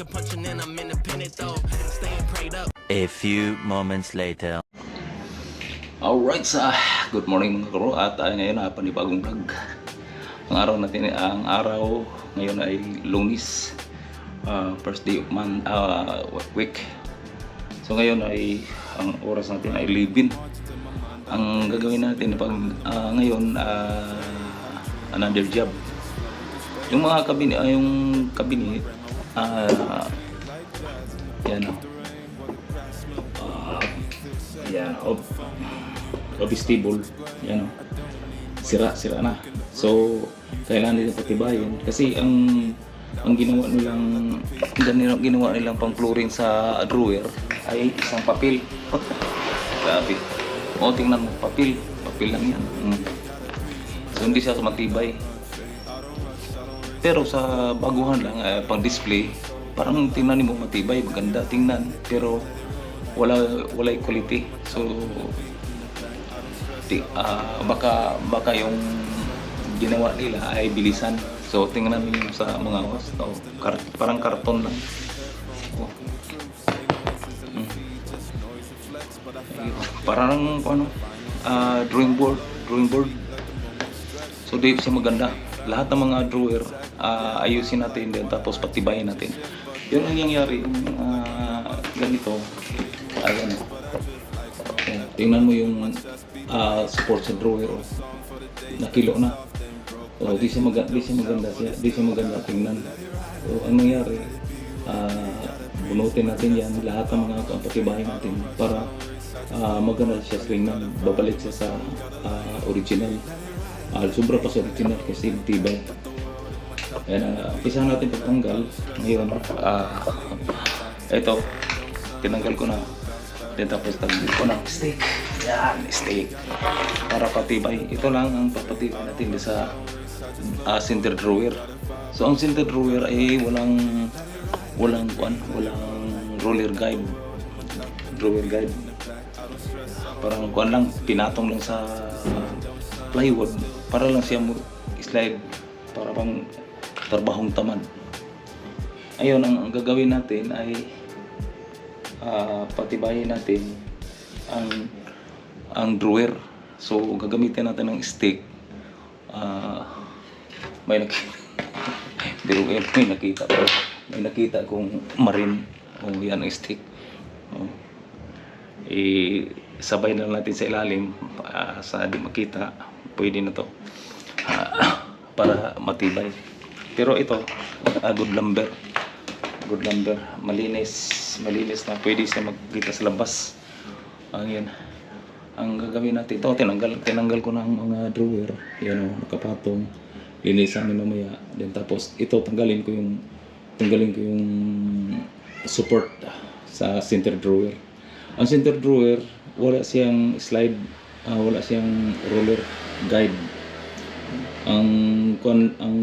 punching and I'm independent though. Staying prayed up. A few moments later. Alright, good morning mga karo at ngayon panibagong vlog. Ang araw ngayon ay Lunes, first day of week. So ngayon ay ang oras natin ay 11. Ang gagawin natin pag ngayon another job. Yung mga cabinet yan yan office table yan sira na, so kailangan nila patibayin kasi ang ginawa nilang pang flooring sa drawer ay isang papel. Grabe, tingnan mo, papel lang yan. So hindi siya matibay, pero sa baguhan lang pang display parang tingnan mo matibay, maganda tingnan, pero wala quality. So baka yung ginawa nila ay bilisan. So tingnan niyo sa mga parang karton lang. Parang drawing board. So di siya maganda. Lahat ng mga drawer ayusin natin din, tapos patibayin natin. Yun ang nangyayari ganito. Ayan. Tingnan mo yung support sa drawer, nakilo na. So di siya maganda tingnan. So ang nangyari, bunutin natin yan, lahat ng mga patibayin natin para maganda siya tingnan, babalik siya sa original. Sobra pa sa original kasi tibay. Ayan, umpisa natin pagtanggal. Ngayon, ito, tinanggal ko na. Tapos tanggal ko ng stick. Yan, stick. Para patibay. Ito lang ang papatibay natin sa center drawer. So ang center drawer ay walang roller guide. Drawer guide. Parang lang, pinatong lang sa plywood para lang siya slide, para bang trabahong tamad. Ayun, ang gagawin natin ay patibayin natin ang drawer. So gagamitin natin ng stick. May nakita kong marin. Yan ang stick. Sabay na natin sa ilalim sa di makita. Pwede na to para matibay. Pero ito good lumber, malinis na, pwede siya magkita sa labas. Ang gagawin natin ito, tinanggal ko ng mga drawer. Yan nakapatong, linisan ni mamaya. Then tapos ito tanggalin ko yung support sa center drawer. Ang center drawer wala siyang slide, wala siyang roller guide. Ang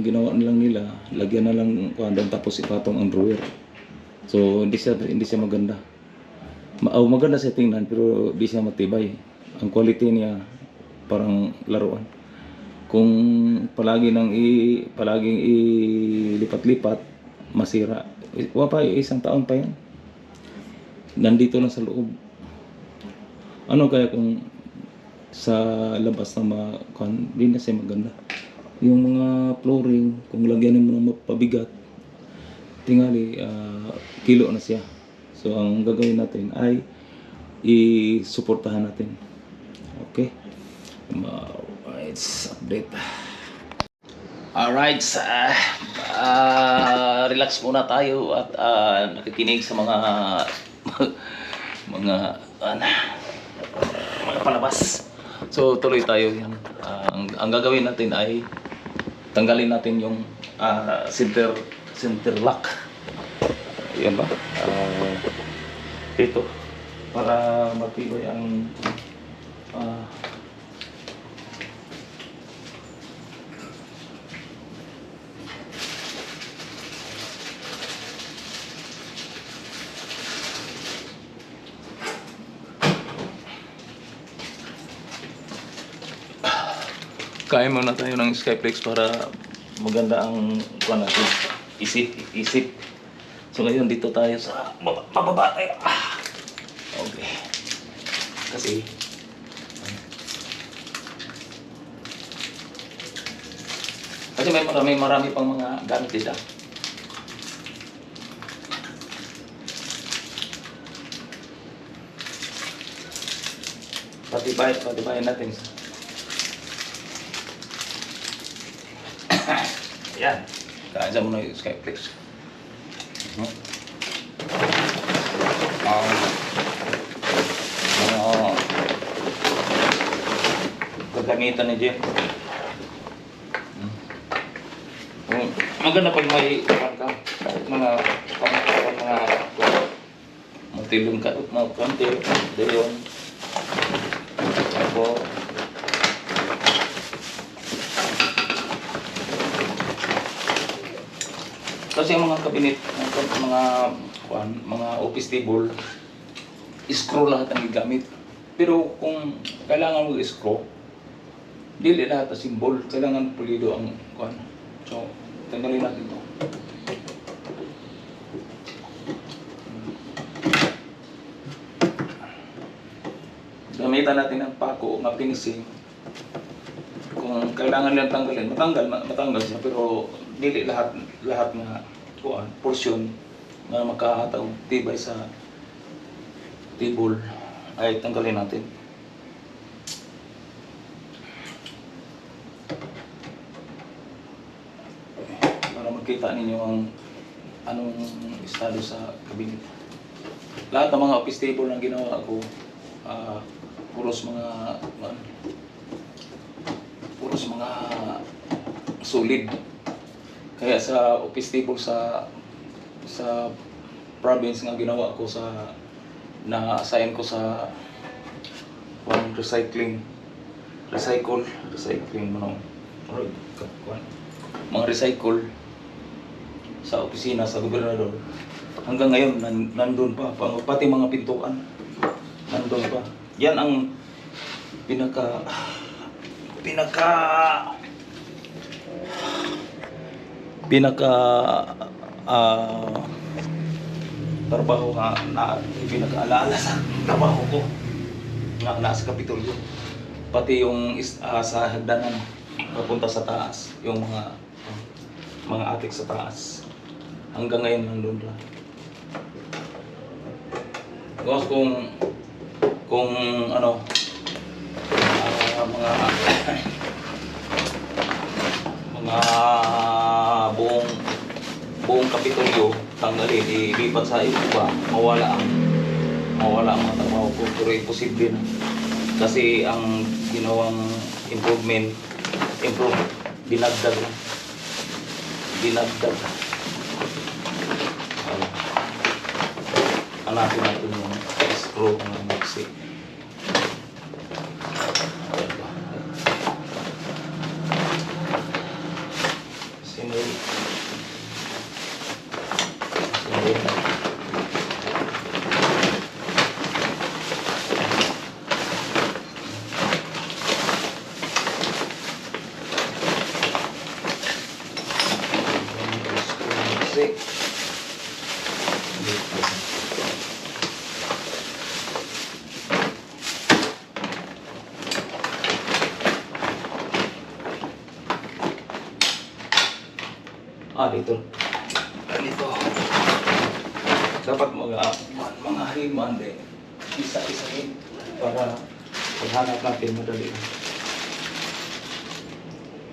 ginawa nila, lagyan na lang tapos ipatong ang drawer. So hindi siya maganda. Maganda siya tingnan, pero hindi siya matibay. Ang quality niya parang laruan. Kung palaging ilipat-lipat, masira. Isang taon pa yan. Nandito lang sa loob. Ano kaya kung sa labas na hindi na siya maganda? Yung mga flooring, kung lagyan mo ng mapabigat, tingali kilo na siya. So ang gagawin natin ay i-suportahan natin. Okay? Let's update. Alright, relax muna tayo at nakikinig sa mga palabas. So tuloy tayo yan. Ang gagawin natin ay tanggalin natin yung center lock. Yan ba? Ito para matibay ang kain muna tayo ng Skyflex para maganda ang natin. Isip. So ngayon dito tayo sa pababa tayo. Okay. Kasi may marami pang mga gamit dito. Patibayan natin. Yan. Kaansa mo na yung Skyflex. Gagamitan ni Jen. Maganda pag may ka. Mga magtilong ka. Mga konti. Dayon. Ako. Kasi ang mga kabinet, mga office table, screw lahat ang gamit. Pero kung kailangan mo screw, dili lahat ang symbol, kailangan pulido ang kuan. So, tanggalin natin ito. Gamitan natin ng pako, ng finishing. Kung kailangan lang tanggalin, matanggal siya, pero dili lahat na kuan, portion na makahataw tibay sa table ay tanggalin natin. Para makita ninyo ang anong estado sa cabinet. Lahat ng mga office table na ginawa ko, puros mga solid. Kaya sa office table sa province nga ginawa ko na-assign ko sa recycling mga recycle sa opisina sa gobernador. Hanggang ngayon nandun pa, pati mga pintuan nandun pa. Yan ang pinaka trabaho na pinaka-alaala sa trabaho ko nga nasa Kapitolyo. Pati yung sa hagdanan papunta sa taas, yung mga atik sa taas. Hanggang ngayon nandun lang. Guys, kung ano mga buong Kapitolyo tanggalin, ilipat sa iba, mawala ang mga trabaho ko, pero imposible na. Kasi ang ginawang dinagdag. Hanapin natin yung screw ng maksi. Dito. Ganito. Dapat mga haliman din. Isa-isahin para paghanap natin madali.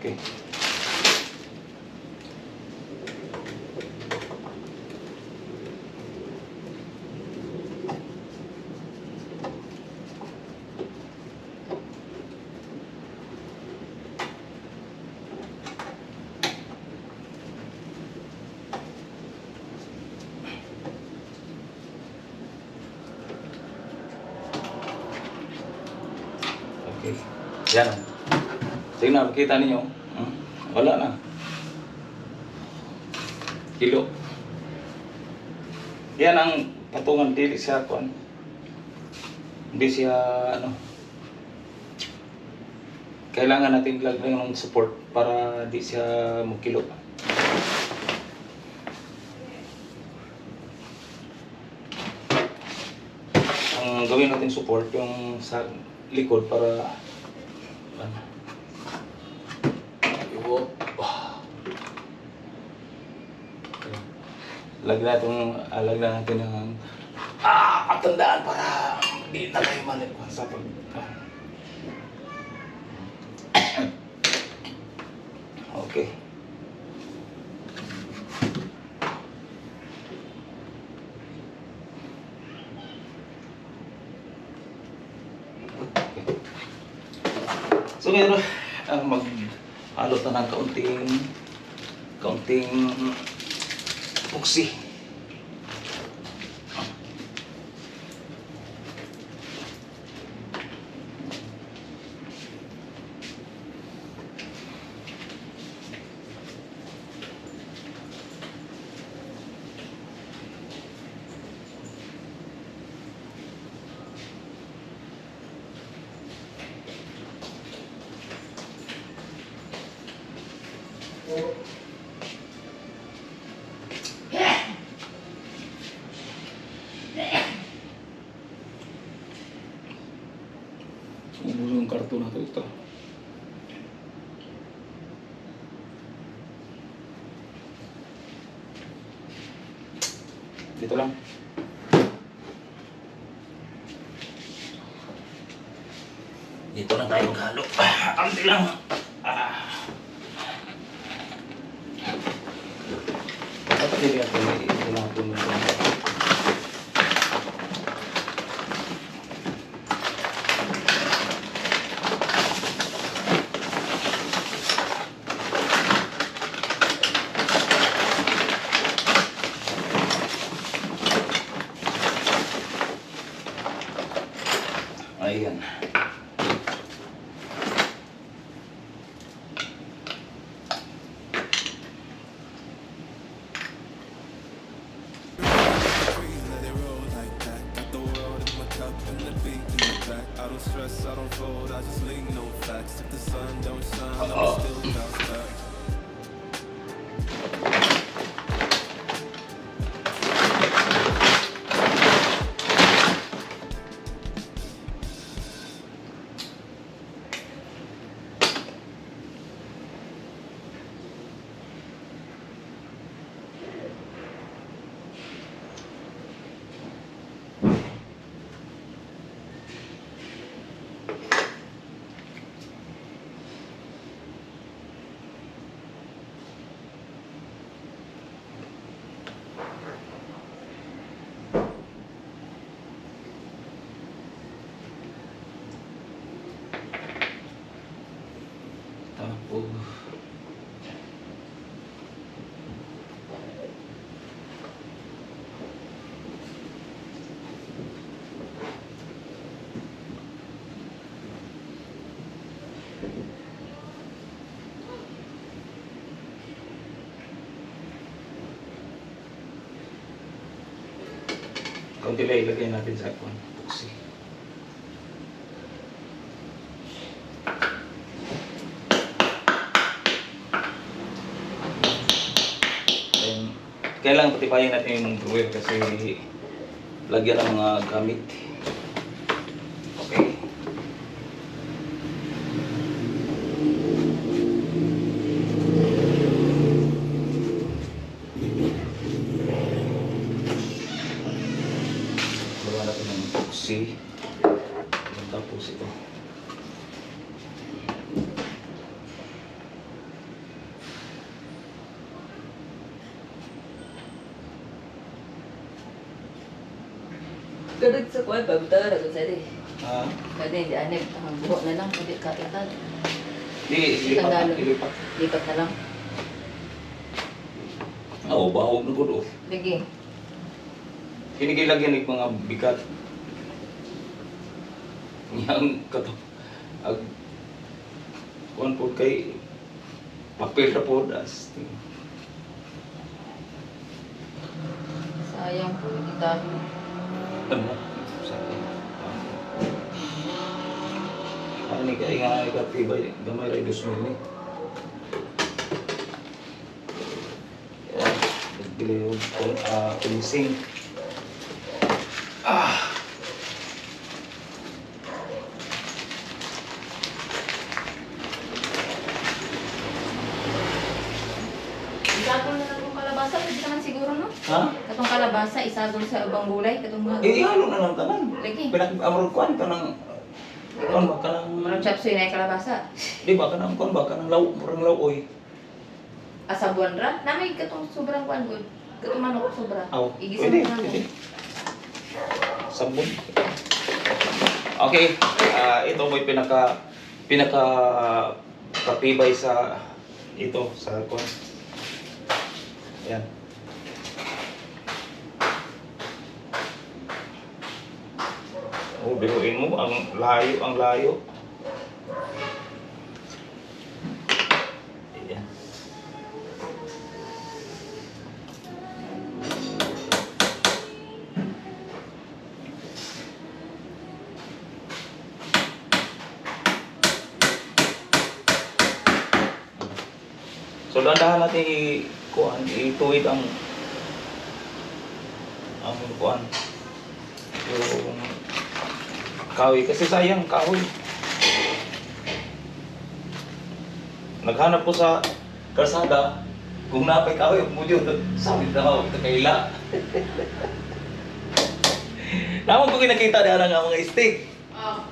Okay. Okay. Yan. Tingnan, makita ninyo. Wala na. Kilo. Yan ang patungan, dili siya kuan. Hindi siya kailangan natin lagyan ng support para di siya magkilo. gagawin natin support yung sa likod para ano. Okay. Lagyan natin ng patandaan para hindi na tayo mali sa pag okay. So ngayon, mag-alot na ng kaunting epoxy. Ubus yung karton na ito. Dito lang. Dito lang tayo maghalo. Amti lang. Dapat hindi ako ito lang po. Ayan. I don't stress, I don't fold, I just leave no facts. If the sun don't shine, I'ma still bounce back. Tapos kaunti lang ilagay natin sa epoxy. Kailangan patipayin natin yung drawer kasi lagyan ng mga gamit. Okay. Lagyan natin ng epoxy. Tapos ito. Kadag sa kuwan, pagbuta na sa di. Ah, Kada hindi aneg, ang buho na lang, hindi kapitan. ilipat na, ilipat. Lipat na lang. Oo, bahog na gulo. Lagi. Kinigilagyan ng mga bigat. Yang kato. Kuan po kay papel na po das. Sayang po kita. Ano? Ano ni kaya nga ikatibay, gamay rin dos mo ni. Nagbili yung finishing. pwede naman siguro, no? Ha? Katong kalabasa, isagol sa ubang gulay, katong mga... Ihalo na lang tanan. Lagi. Pinag-amrod kuan ka ng... Kuan ba ka ng... Manong chapsuy na yung kalabasa. Di ba ka ng kuan ba ka ng law, murang lawoy. Asabuan ra? Namay katong sobrang kuan good. Katong manok sobra. Aw, Igisa pwede, mo na pwede. Sabon. Okay, ito mo'y pinaka katibay sa ito sa kuan. Yan. Oh, biruin mo ang layo. Yan. So dahan natin ituwid ang kuan yung kahoy kasi sayang kahoy. Naghanap ko sa kalsada kung napay kahoy mo yun sabi daw ito kaila. Naman ko kinakita na nga mga stick. Oh.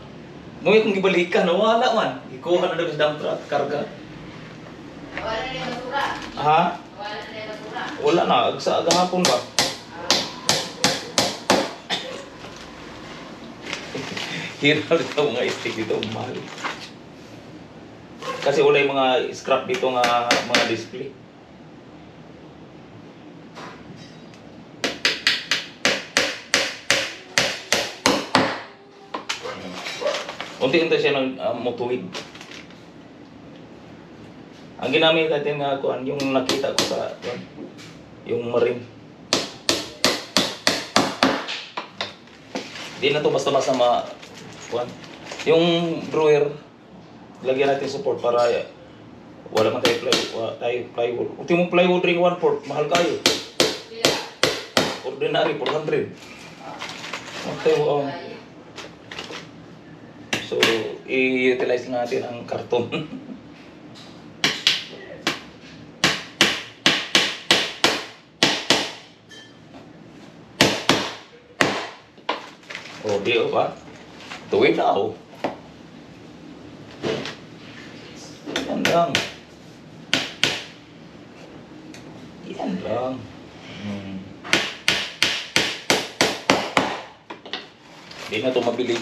Ngayon kung ibalikan nawala man ikuha na daw sa dump truck karga. Wala na yung basura. Ha? Wala na yung basura. Wala na, sa agahapon ba? Hirap dito mga stick dito, mahal. Kasi wala yung mga scrap dito nga mga display. Unti-unti siya ng mutuwid. Ang ginamit natin nga kuan yung nakita ko sa kuan, yung marine. Di na to basta-basta kuan. Yung drawer lagyan natin support para wala man tayo plywood. Ultimo plywood ring 1/4 mahal kayo. Ordinary 400. Okay, so i-utilize natin ang karton. Oh, di ba? Tuwid na ako. Yan lang. Yan lang. Di na to mabilig.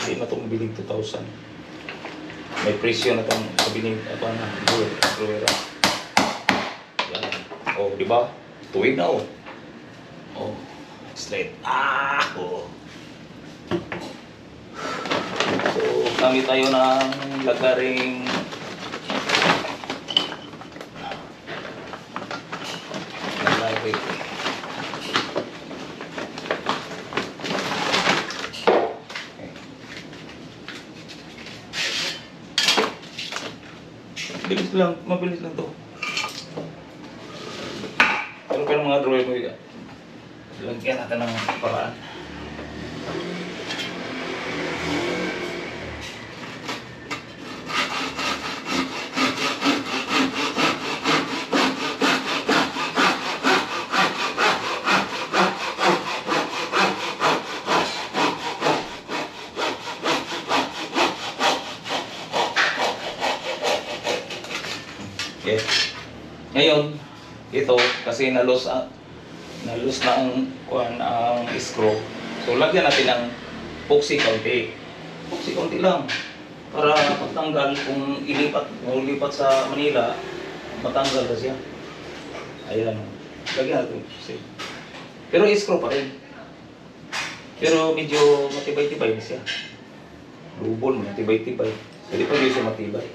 Di na to mabilig 2,000. May presyo na itong kabinig. Ako na. Druera. Yan. Oh, di ba? Tuwid na ako. Oh. Straight. Oh. So, gamit tayo ng lagaring lagari. Bilis lang, mabilis lang to. Pero mga drawer mo yan. Lagyan natin ng paraan. Okay. Ngayon, ito kasi na-lose na ang screw. So lagyan natin ng epoxy konti. Epoxy konti lang para pagtanggal kung ilipat sa Manila, matanggal na siya. Ayan. Lagyan natin epoxy. Pero screw pa rin. Pero medyo matibay-tibay na siya. Lubol, matibay-tibay. Hindi pa rin siya matibay.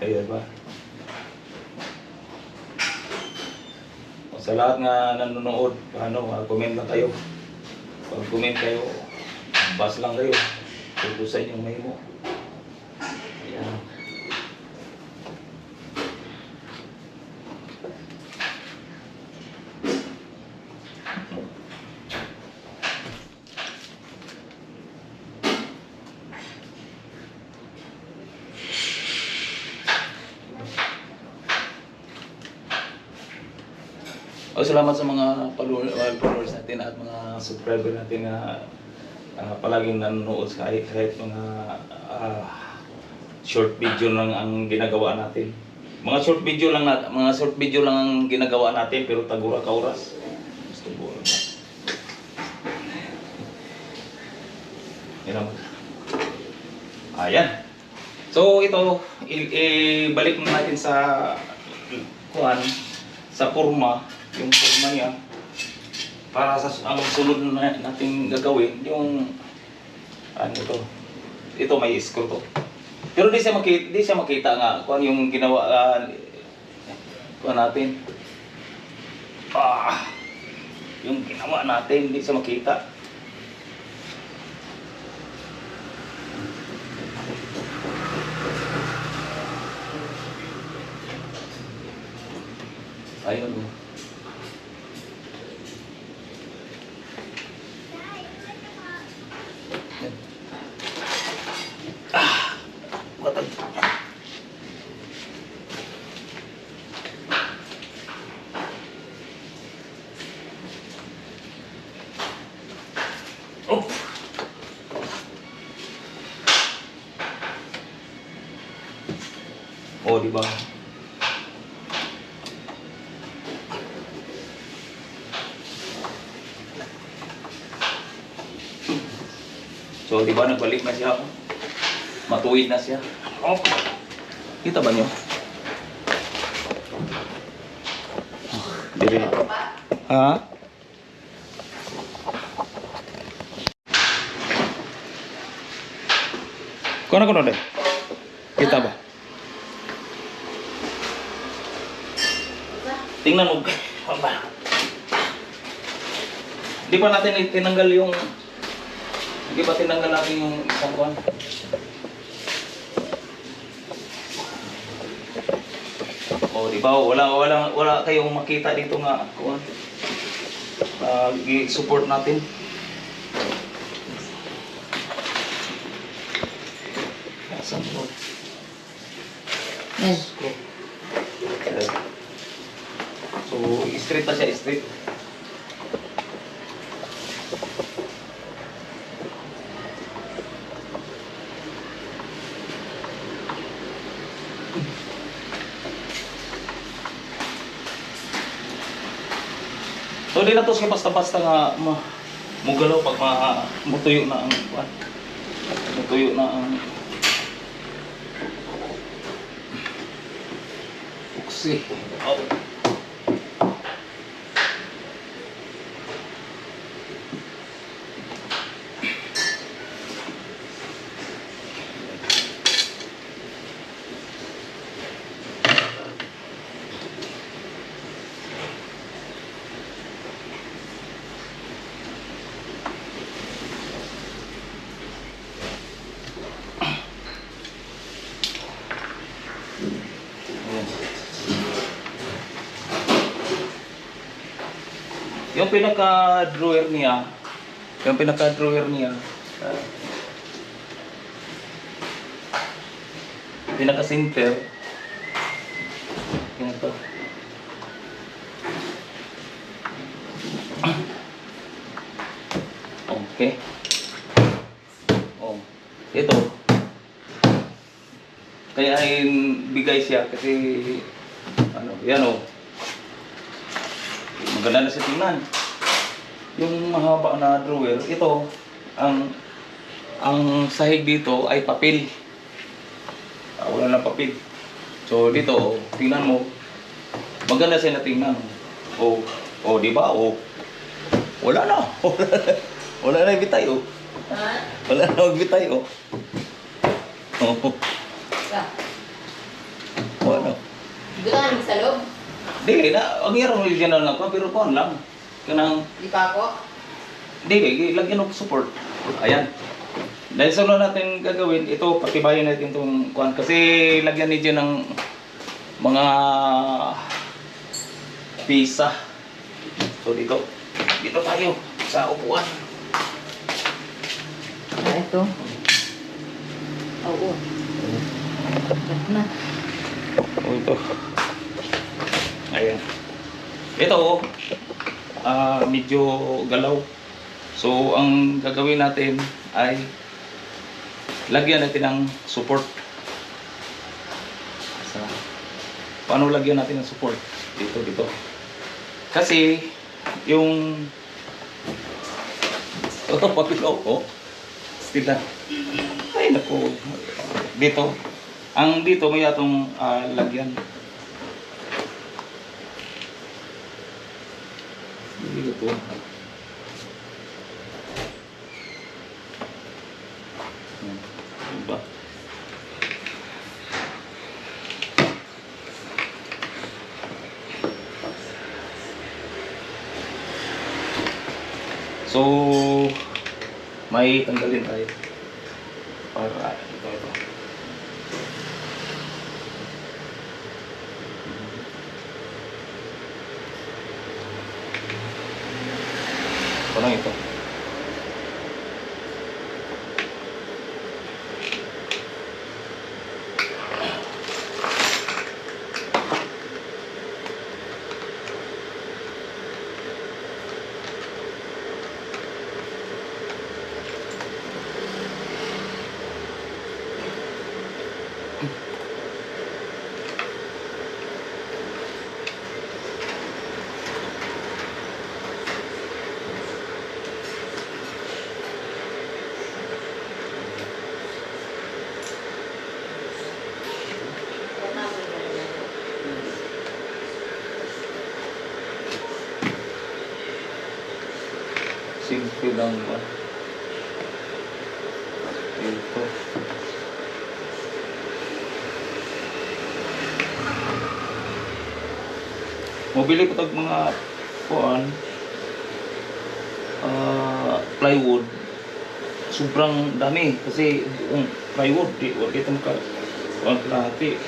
Ayan ba? O, sa lahat nga nanonood, comment lang kayo. Pag comment kayo, bas lang kayo. Tungkol sa inyong mahimo. Ayan. Salamat sa mga followers natin at mga subscriber natin na palaging nanonood kahit mga short video lang ang ginagawa natin. Mga short video lang ang ginagawa natin pero tagura ka oras. Gusto ko. Yan naman. Ayan. So ito ibalik natin sa sa forma, yung forma niya para sa ang sunod na nating gagawin yung ito may screw to. Pero di siya makita nga kung yung ginawa natin. Yung ginawa natin di siya makita. Ayun. Batag. Oh, di ba? So, di ba nagbalik na siya? Matuwid na siya. Oh. Kita ba niyo? Dire. Ha? Kono deh. Kita ba? Tingnan mo. Di pa natin tinanggal yung Hindi pa tinanggal natin yung isang kuwan. O, di ba? Wala kayong makita dito nga kuwan. I-support natin. Asan po? Yan. So, straight na siya, straight. So di na to siya basta-basta nga mugalaw pag mutuyo na ang kuan. Mutuyo na ang uksi. Oh. Yung pinaka-drawer niya, pinaka-center, yan ito. Okay. Oh, ito. Kaya ay bigay siya kasi yan oh. Maganda na siya tingnan. Yung mahaba na drawer, ito ang sahig dito ay papel. Wala na papel. So dito, tingnan mo. Maganda siya na tingnan. Oh, di ba? Oh. Wala na. Wala na bitay oh. Ha? Wala na bitay oh. Oh. Wala. Dito ka namin sa loob. Dili na, ang hirap original na ko, pero kuhan lang. Kanang, Di pa ako. dili, lagyan ng support. Ayan. Dahil sa una natin gagawin, ito, patibayan natin itong kuhan. Kasi lagyan ni Jen ng mga pisa. So dito tayo sa upuan. Ito. Oo. Ito na. Ito. Ayan. Ito oh, medyo galaw. So ang gagawin natin ay lagyan natin ng support. So, paano lagyan natin ng support? Dito. Kasi yung papilaw ko, still lang. Ay naku, dito. Ang dito may atong lagyan. Dito. Diba? So, may tanggalin tayo para ito. Parang ito. Simple lang ba? Ito. Mabili ko tag mga plywood. Sobrang dami kasi yung plywood wala ito kalahati.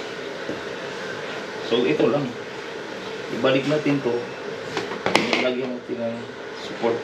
So ito lang. Ibalik natin to. Lagyan natin ng support.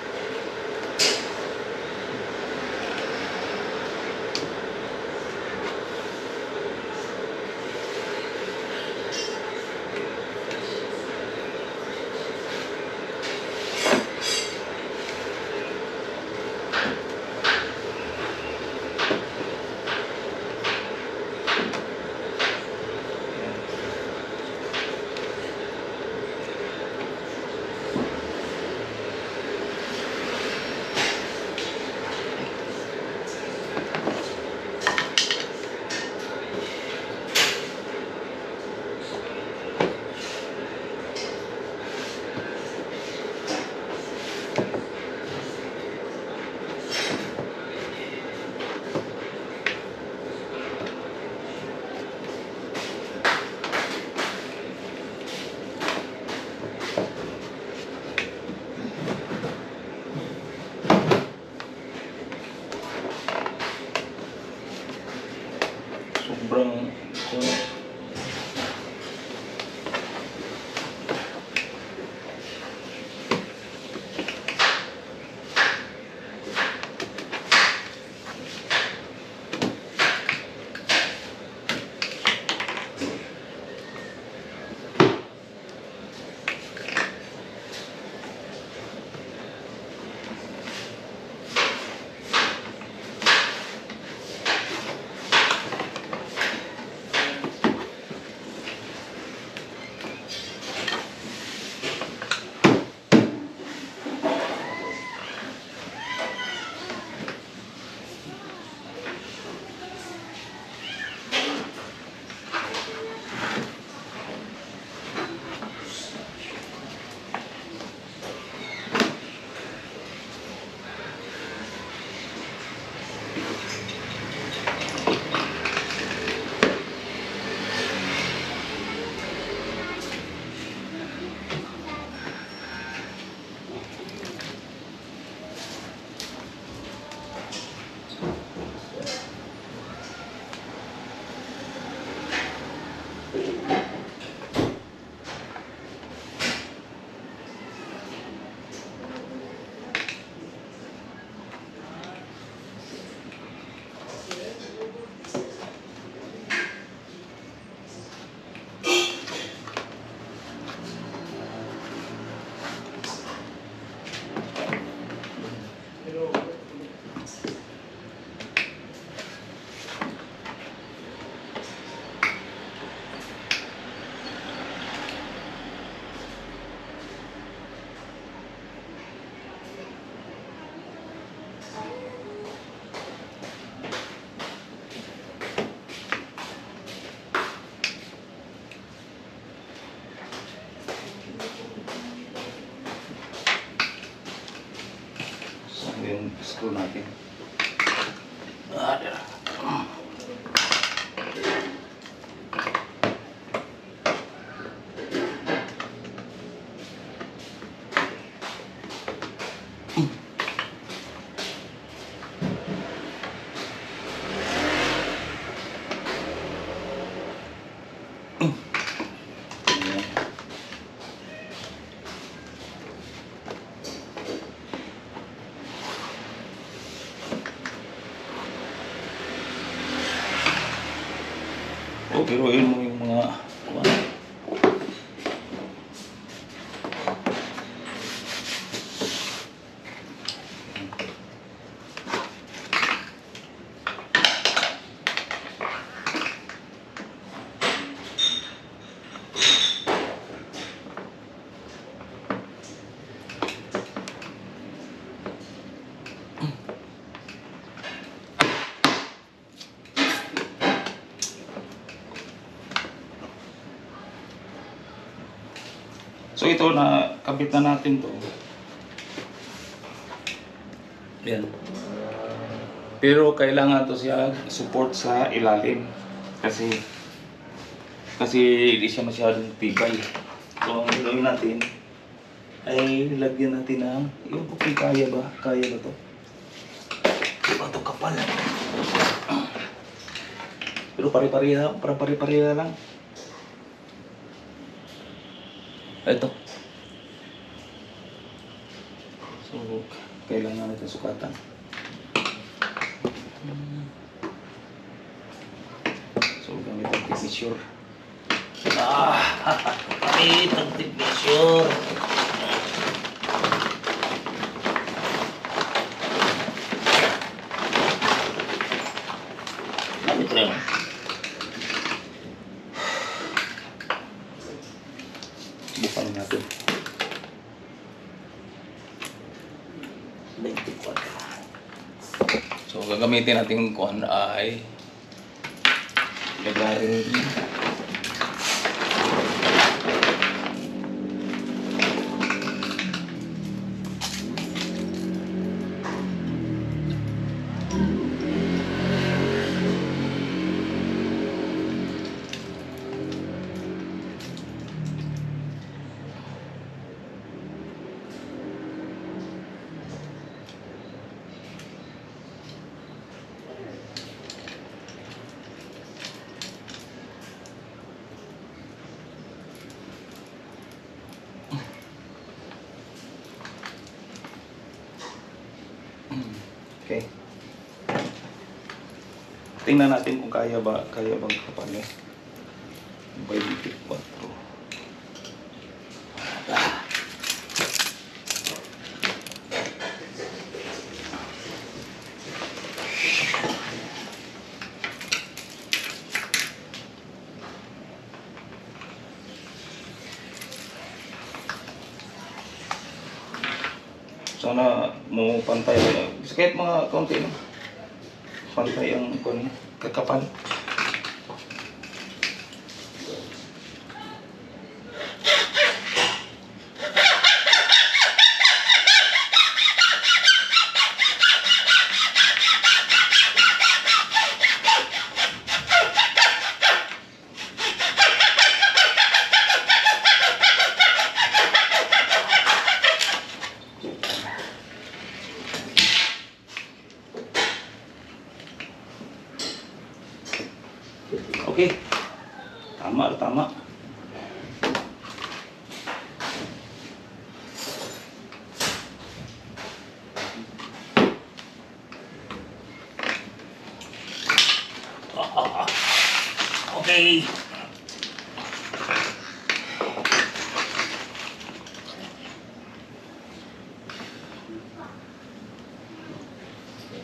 screw natin. Ah, there. O, biruin mo yung mga So ito na kabit na natin to. Yan. Pero kailangan to siya support sa ilalim kasi hindi siya masyadong tibay. So ang gagawin natin ay lagyan natin ng yung kung kaya ba to? Diba to kapal? Pero pare-pareha lang. Ito. So, kailangan natin sukatan. So, gamit ang tape measure. Gamit ang tape measure. Gamit rin. Bukan natin. 24. So, gagamitin natin kuan ay lagarin. Okay. Tingnan natin kung kaya bang kapalin. By 24. Sana mo pantay. Kahit mga konti lang. Pantay ang kakapal. Okay. Tama. Okay.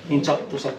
Yung sakto siya.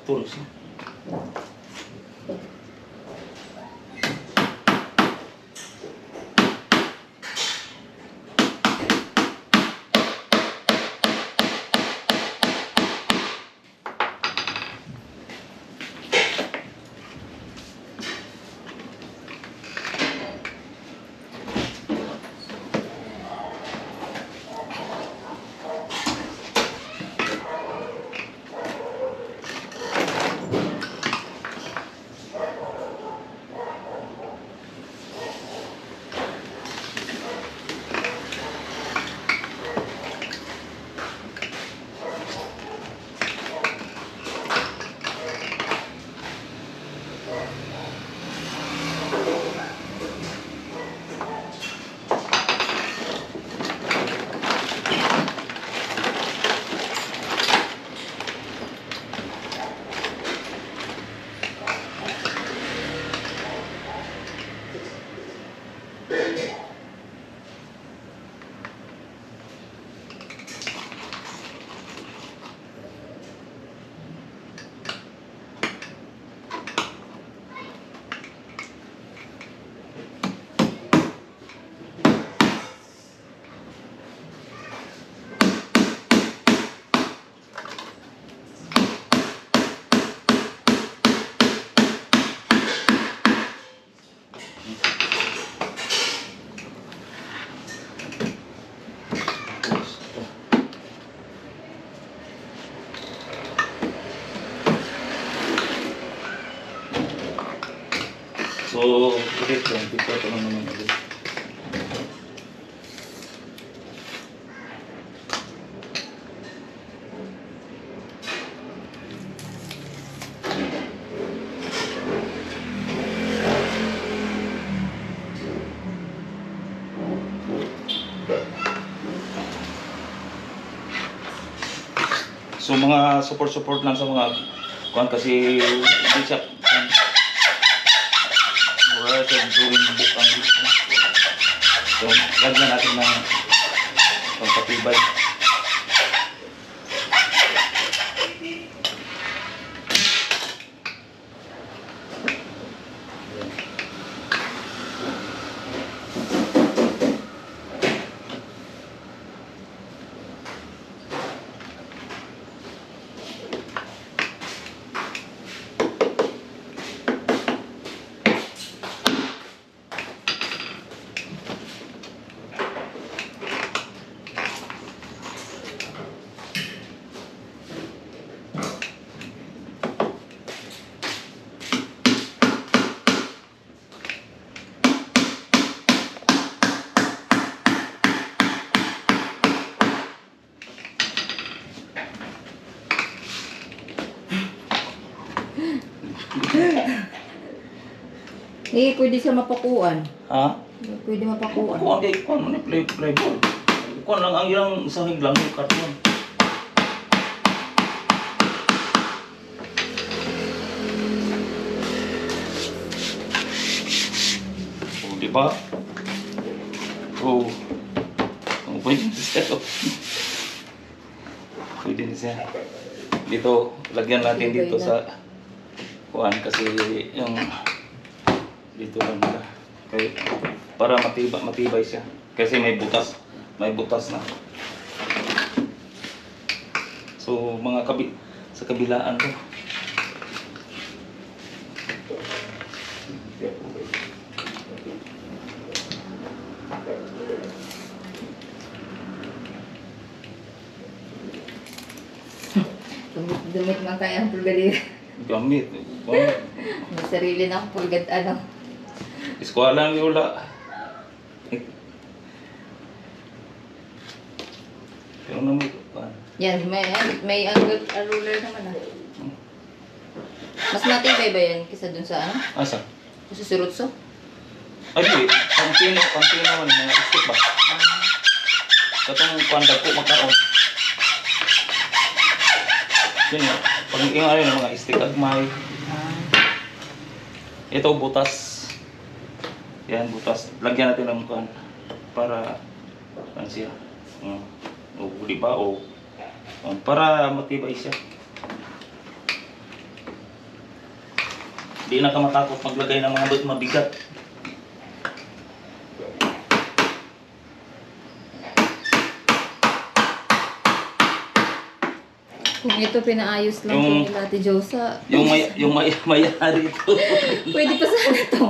ulit. 24 na naman ulit. So mga support lang sa mga kuan kasi hindi siya wala siya drawing book ang gusto. So lagyan natin ng pangpatibay. Eh, pwede siya mapakuan. Ha? Pwede mapakuan. Kuan kay kuan man play ball. Kuan lang ang ilang isang higlang yung karton. Oh, di ba? Oh. Oh, pwede na siya. Pwede na siya. Dito, lagyan natin dito sa kuan kasi yung dito lang nila. Okay. Para matibay siya. Kasi may butas na. So mga sa kabilaan to. Dumit man tayo ang pulgad. Gamit. May sarili na akong pulgad, ano. Eskwela ni wala. Pero naman kuan. Yan, may angle ruler naman ah. Mas matibay ba yan kaysa dun sa ano? Asa? Sa surutso? Ay, di. Pantino man mga stick ba? Katong kuan dagko magkaon. Yun nga. Pag yung ng mga stick agmay. Ito butas. Yan butas. Lagyan natin ng kuan para kan siya. O di ba o para matibay siya. Di na ka matakot maglagay ng mga mabigat. Kung ito pinaayos lang Yung- po nila Ate Josa, Yung may-ari ito. pwede pa sana to.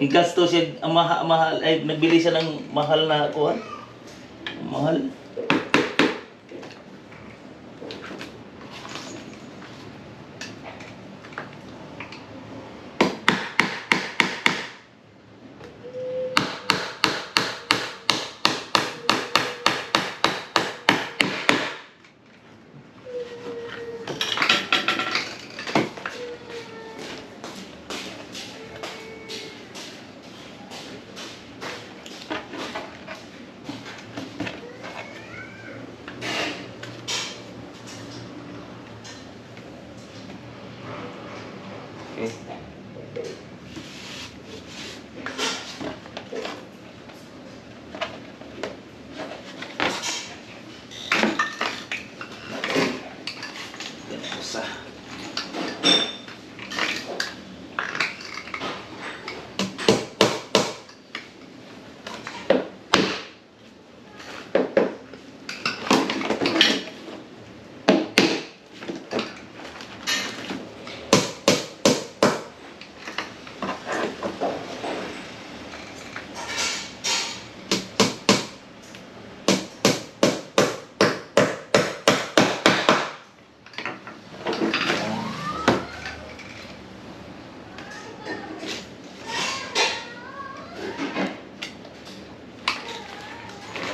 Gasto siya ang mahal ay nagbili siya ng mahal na kuan. Mahal.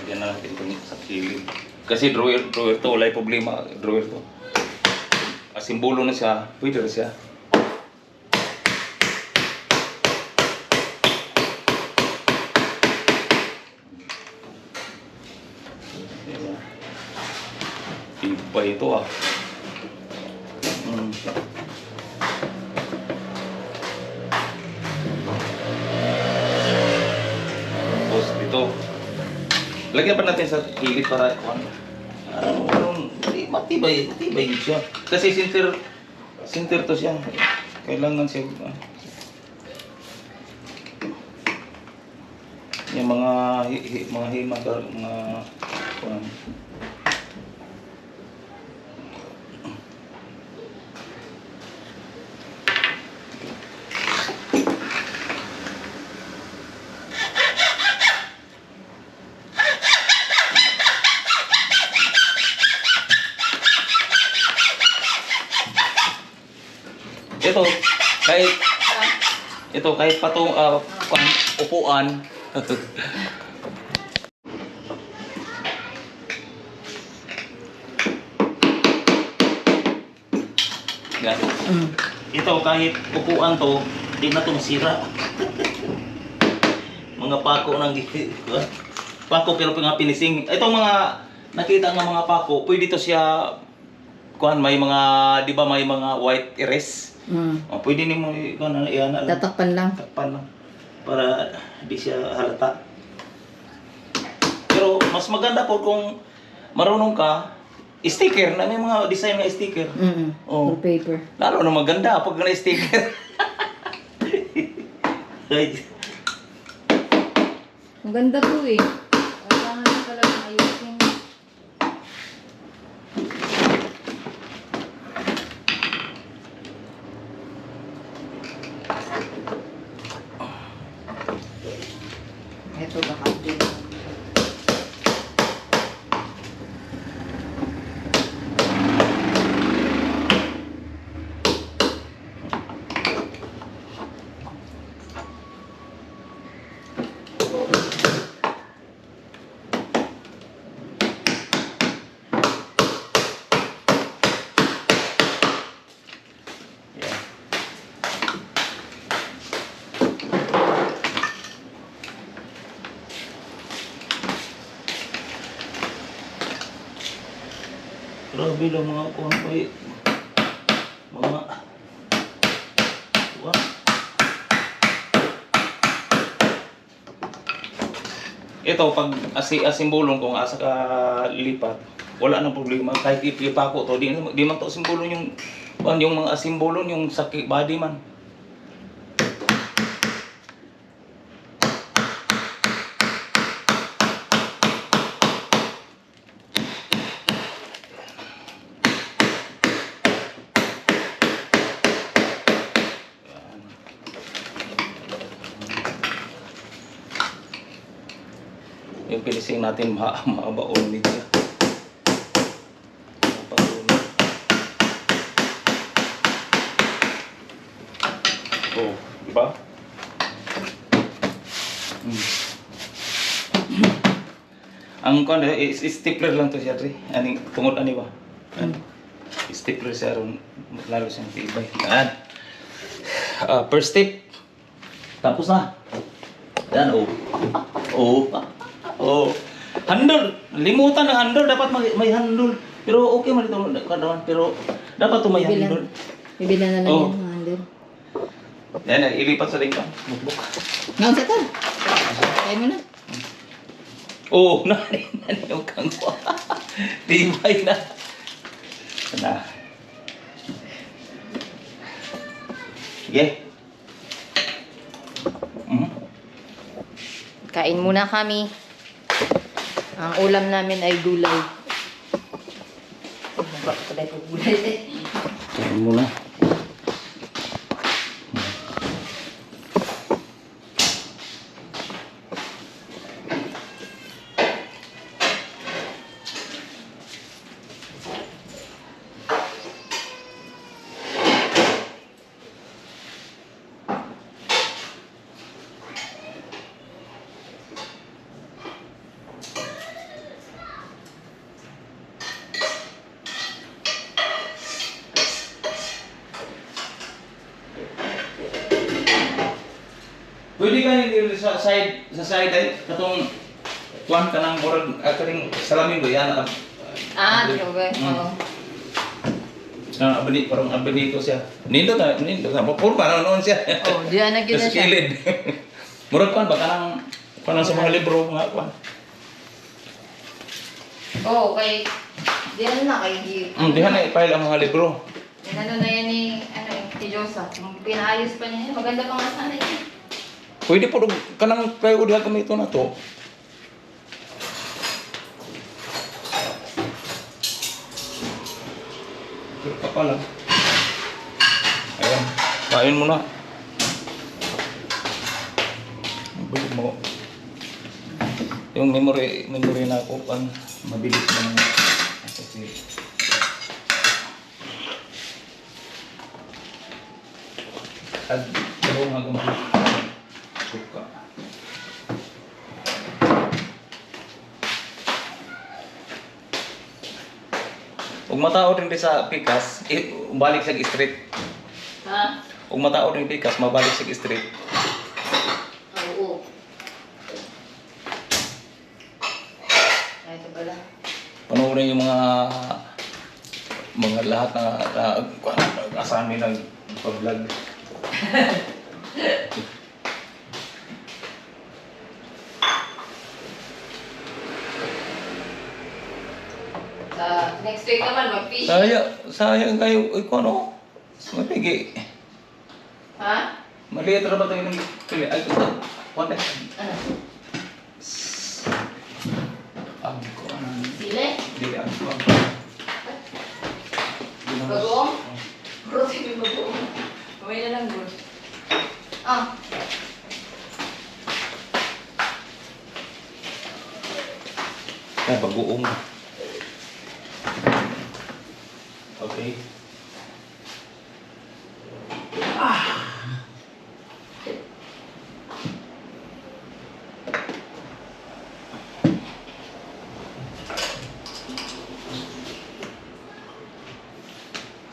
Lagyan na natin ito sa kilid. Kasi drawer to, wala yung problema. Drawer to. Simbolo na siya, pwede na siya. Iba ito ah. Tapos dito. Lagyan pa natin sa kilid para matibay siya. Kasi sinter to siya. Kailangan siya yung mga hima mga kahit patong upuan. Yan. Ito kahit upuan to, hindi na ito masira. Mga pako ng pako pero pinising. Itong mga nakita ng mga pako, pwede to siya may mga, di ba may mga white erase. Pwede nimo iyan Tatakpan lang. Para di siya halata. Pero mas maganda po kung marunong ka, sticker na may mga design na sticker. Wallpaper. Lalo na maganda pag na sticker. Ang ganda to eh. Kailangan na talaga ayusin. Ito baka din. Grabe lang mga kuhan ko eh. Mga ito pag asimbolon kung asa ka lipat, wala nang problema kahit ilipa ko to, di man to simbolon yung mga asimbolon yung sakit body man. Yung pinising natin mabaon nito. Oh, diba? Ang kuan is stapler lang to siya, Dre. Aning tungod ani ba? Stapler siya ron lalo siyang tibay. Yan. First step. Tapos na. Yan handle. Limutan ng handle, dapat may handle. Pero okay man ito kadawan, pero dapat may handle. Bibilan na lang yan ng handle. Yan, ilipat sa lingkang. Notebook. Ngayon sa to. Kaya mo na. Nani yung kangwa. Tibay na. Sige. Kain muna kami. Ang ulam namin ay gulay. Bakit pala ito gulay eh? Kain muna. Pwede ka nito sa side ay katong kuan ka ng murag karing salamin ba yan? Di ba? Oo. Parang abinito siya. Nindot na. Mapurma na noon siya. Oh, diyan na kita Sa siya. kilid. Murag kuan ba kanang sa mga libro nga kuan. Oo, kay... Diyan na kay... Dihan na i-file ang mga libro. Ano na yan ni... Kay Josa. Pinaayos pa niya. Maganda pa nga sana yun. Pwede po kanang plywood diha kami ito na to. Apa lang. Ayan. Kain mo na. Balik mo. Yung memory na ako pang mabilis na kasi at dalawang hanggang suka. Kung matao rin sa pikas, balik sa street. Ha? Kung matao rin pikas, mabalik sa street. Oo. Ay, ito pala. Panoorin yung mga lahat na kasami ng pag-vlog. Next week naman, mag-fish. Sayang kayo, kung ano, mapigi. Ha? Maliit na ba tayo ng pili? Ay, ito. Ano? Ko, ano? Sile? Hindi, ko. Bagoong? Protein yung bagoong. Kamay na lang, good. Ay, bagoong. Okay.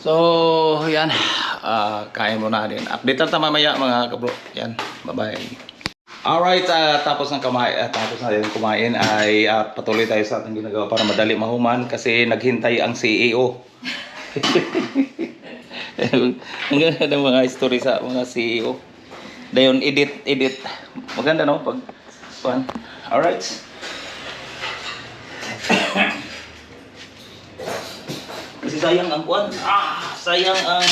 So, yan. Kain muna din. Update lang tayo mamaya mga kabro. Yan. Bye-bye. Alright, tapos na din kumain ay patuloy tayo sa ating ginagawa para madali mahuman kasi naghintay ang CEO. Ang ganda ng mga story sa mga CEO. Dayon edit. Maganda no pag kuan. Alright. Kasi sayang ang kuan. Sayang ang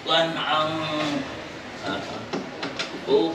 kuan ang oh.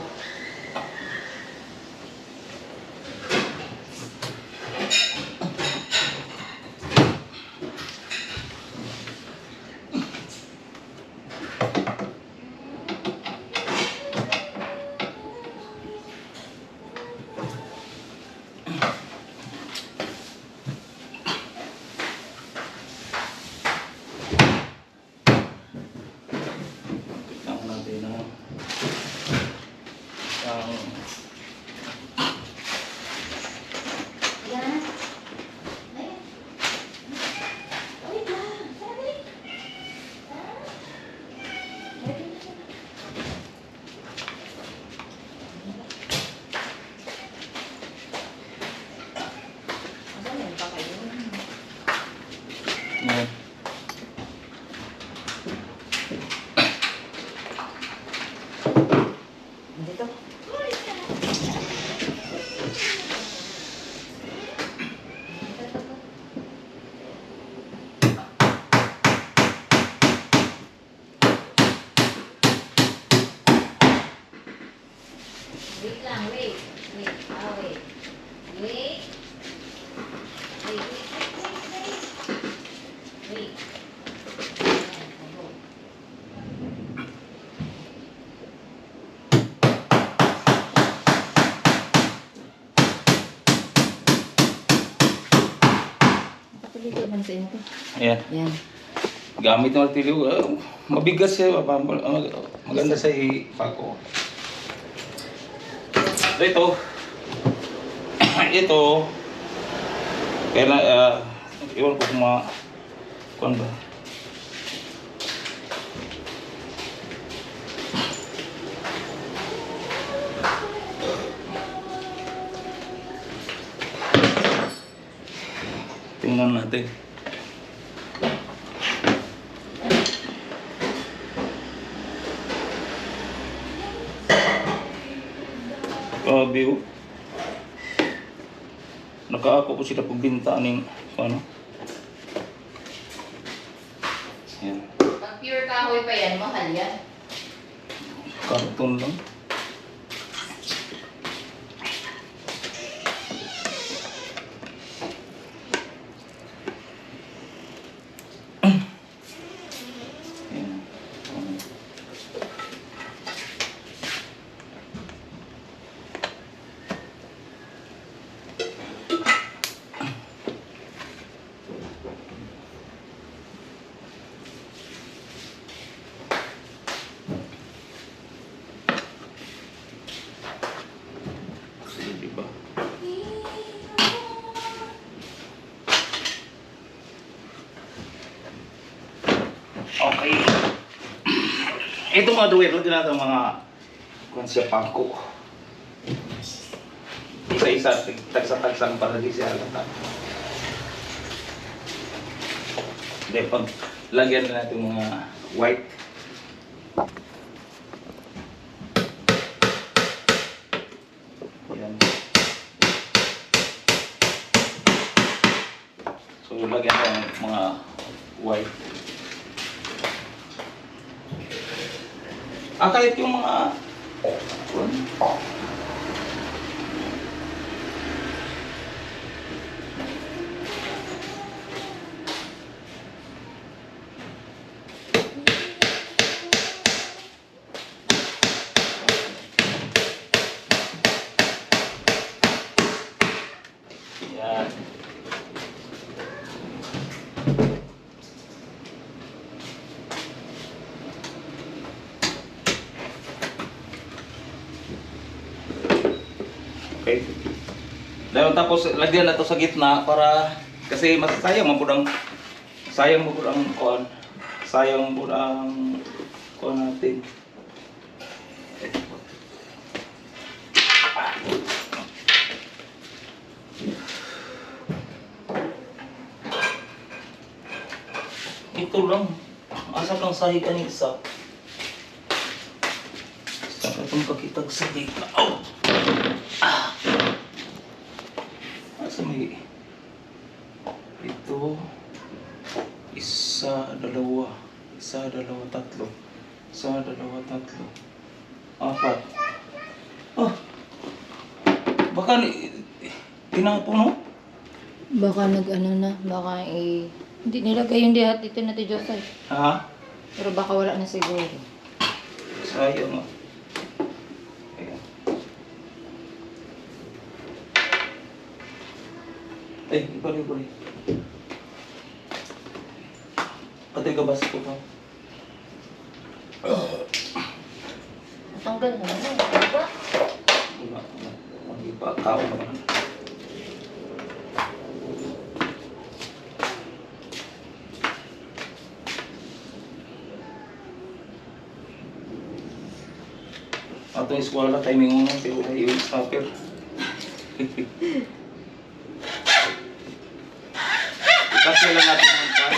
Dito. Wait lang, wait. Wait. Wait. Dito man sa inyo. Ayan. Yan. Gamit ng martilyo. Mabigat siya. Maganda sa ipako. Ito. Kaya na, iwan ko kung kuwan ba. Tingnan natin. Grabe oh. Nakaako po sila pagbinta ng ano. Ayan. Pag pure kahoy pa yan, mahal yan. Karton lang. Ayan. Diba? Okay. Ito mga duwero, din natin mga konsya pangko. Isa-isa, tagsa-tagsang para di siya halata. Hindi, pag lagyan na natin mga white. Yan. So, lagyan natin mga white. Kahit yung mga yan. Okay. Dahil tapos lagyan na to sa gitna para kasi mas sayang mo ang kuan. Sayang mo ang kuan natin. Ito lang. Asa kang sahig ani isa. Sa itong pakitag sahig. Oh! Asa may ito isa, dalawa, tatlo, apat. Oh, baka tinapon no? Baka nag-ano na, baka hindi nilagay yung dihat dito na ti Josay. Ha? Pero baka wala na siguro. Sayang ah. Ayan. Ay, ibalik. Patay ka ba sa puto? Tanggal na naman, diba? Wala. Ang iba, kao naman. Ato is wala timing mo yung stopper. Kasi lang natin ang pan.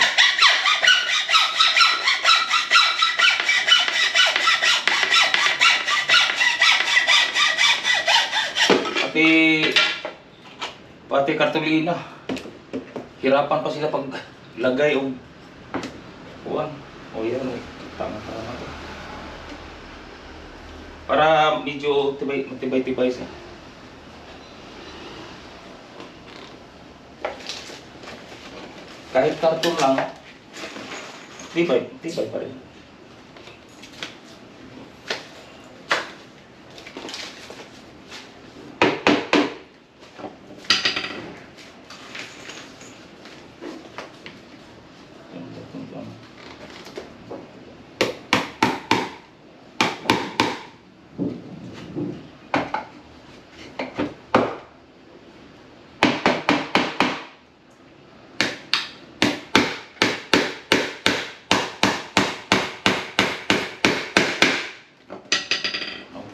Pati kartolina. Hirapan pa sila pag lagay o kuwan. O yan, tama-tama to. Para medyo matibay-tibay siya. Kahit karton lang, tibay pa rin.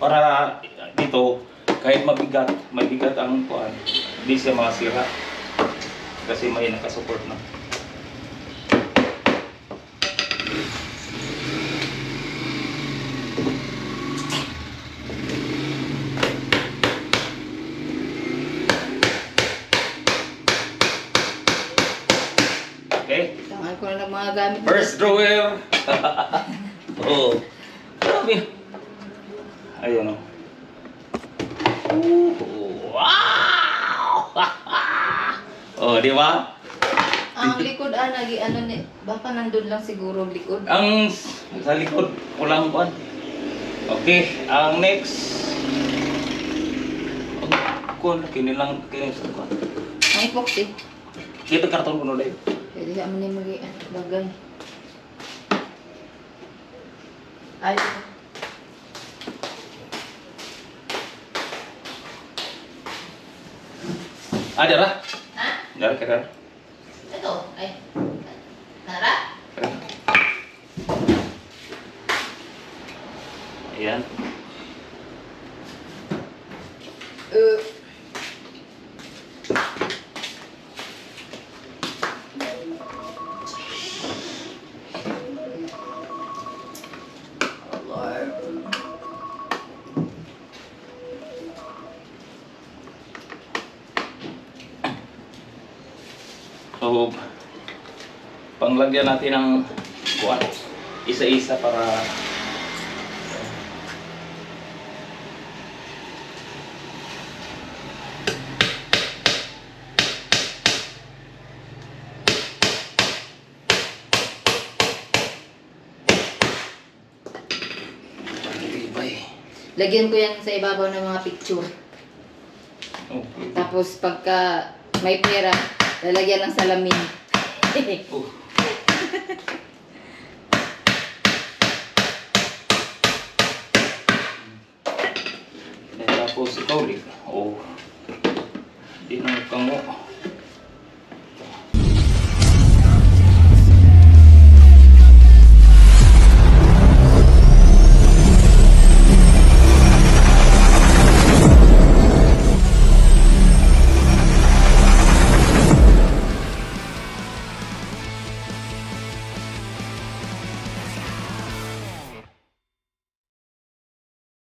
Para dito, kahit mabigat ang kuan, hindi siya masira. Kasi may nakasupport na. Okay. Tangan ko na ng mga gamit. First drawer. Oh. Grabe. Ayun oh. Wow! Oh, di ba? Ang likod lagi ano ni baka nandun lang siguro ang likod. Ang sa likod, walang kuwan. Okay, ang next. Ang kuwan, kinilang sa kuwan. Ang epoxy. Kita karton kuno dai. Pwede ka man yung bagay. Ay. Ada ra? Ha? Dara kira. Ito. Ay. Nara? Ayan. So, panglagyan natin ng kuwan. Isa-isa para Lagyan ko yan sa ibabaw ng mga picture. okay. Tapos pagka may pera, lalagyan ng salamin. Oh. Tapos ikaw, oh. Di na kango.